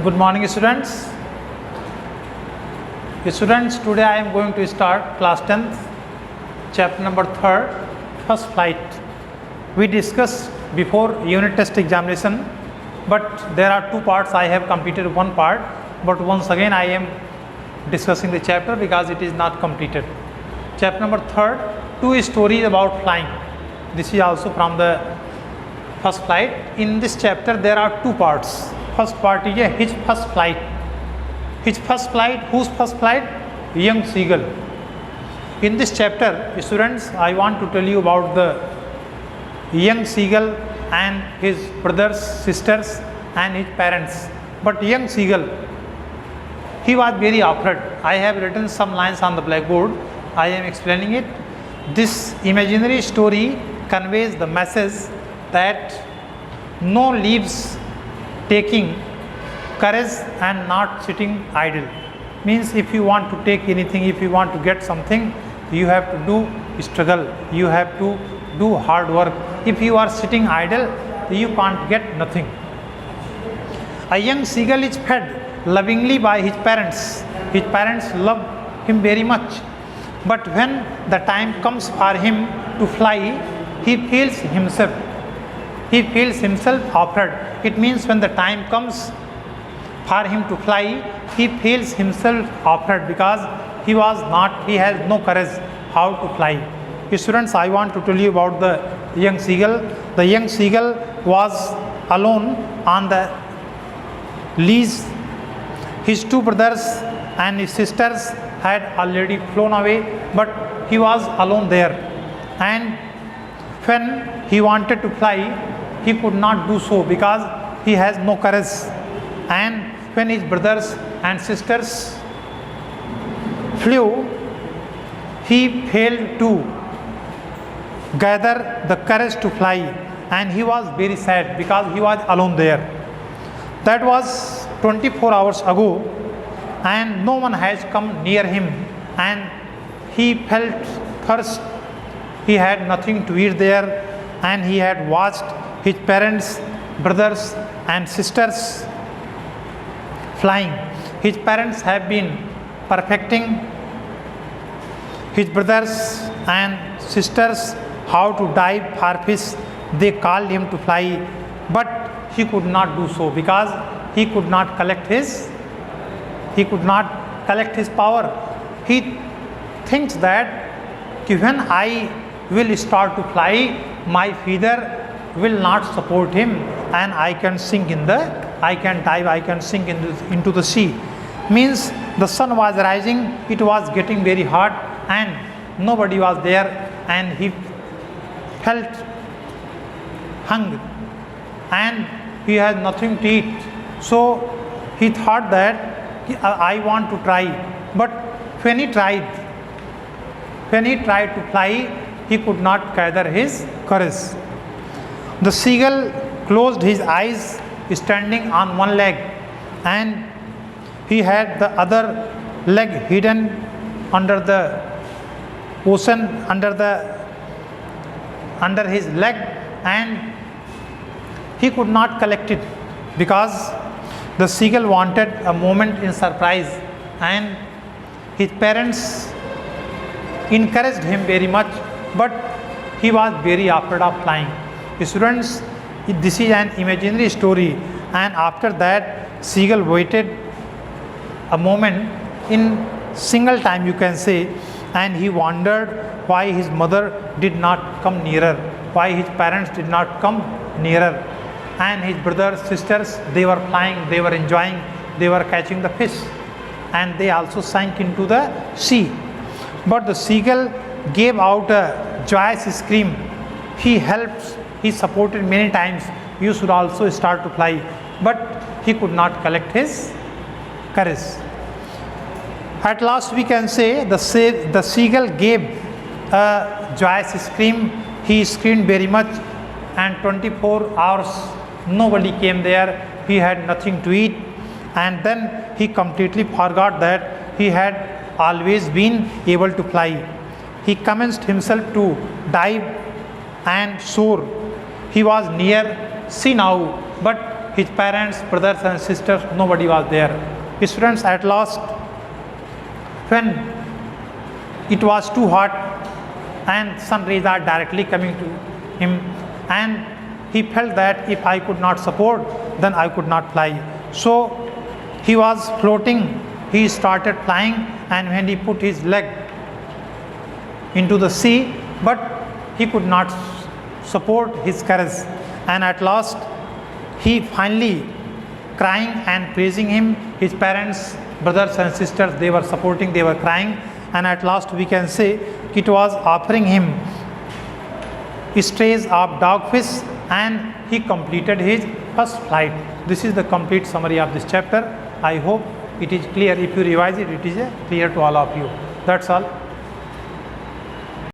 Good morning, students. Students, today I am going to start class 10th, chapter number 3rd, first flight. We discussed before unit test examination, but there are two parts. I have completed one part, but once again I am discussing the chapter because it is not completed. Chapter number 3rd, two stories about flying. This is also from the first flight. In this chapter there are two parts. First part is his first flight. His first flight, whose first flight? Young seagull. In this chapter, students, I want to tell you about the young seagull and his brothers, sisters and his parents. But young seagull, he was very afraid. I have written some lines on the blackboard. I am explaining it. This imaginary story conveys the message that no leaves taking courage and not sitting idle. Means if you want to take anything, if you want to get something, you have to do struggle, you have to do hard work. If you are sitting idle, you can't get nothing. A young seagull is fed lovingly by his parents. His parents love him very much. But when the time comes for him to fly, he feels himself afraid. It means when the time comes for him to fly, he feels himself afraid because he has no courage how to fly. Students, I want to tell you about the young seagull. The young seagull was alone on the leash. His two brothers and his sisters had already flown away, but he was alone there. And when he wanted to fly, he could not do so because he has no courage. And when his brothers and sisters flew, he failed to gather the courage to fly, and he was very sad because he was alone there. That was 24 hours ago, and no one has come near him, and he felt thirst. He had nothing to eat there, and he had watched his parents, brothers and sisters flying. His parents have been perfecting his brothers and sisters how to dive for fish. They called him to fly, but he could not do so because he could not collect his power. He thinks that when I will start to fly, my feather will not support him, and I can dive, I can sink into the sea. Means the sun was rising, it was getting very hot, and nobody was there, and he felt hunger, and he had nothing to eat. So he thought that I want to try, but when he tried to fly, he could not gather his courage. The seagull closed his eyes, standing on one leg, and he had the other leg hidden under the ocean, under his leg, and he could not collect it because the seagull wanted a moment in surprise, and his parents encouraged him very much, but he was very afraid of flying. Students, this is an imaginary story, and after that seagull waited a moment in single time, you can say, and he wondered why his mother did not come nearer, why his parents did not come nearer, and his brothers, sisters, they were flying, they were enjoying, they were catching the fish, and they also sank into the sea. But the seagull gave out a joyous scream. He supported many times, you should also start to fly, but he could not collect his courage. At last we can say the seagull gave a joyous scream. He screamed very much, and 24 hours nobody came there. He had nothing to eat, and then he completely forgot that he had always been able to fly. He commenced himself to dive and soar. He was near sea now, but his parents, brothers and sisters, nobody was there. Students, at last, when it was too hot and sun rays are directly coming to him, and he felt that if I could not support, then I could not fly. So he was floating, he started flying, and when he put his leg into the sea, but he could not support his courage, and at last he finally crying and praising him. His parents, brothers and sisters, they were supporting, they were crying, and at last we can say it was offering him strays of dogfish, and he completed his first flight. This is the complete summary of this chapter. I hope it is clear. If you revise it, it is clear to all of you. That's all.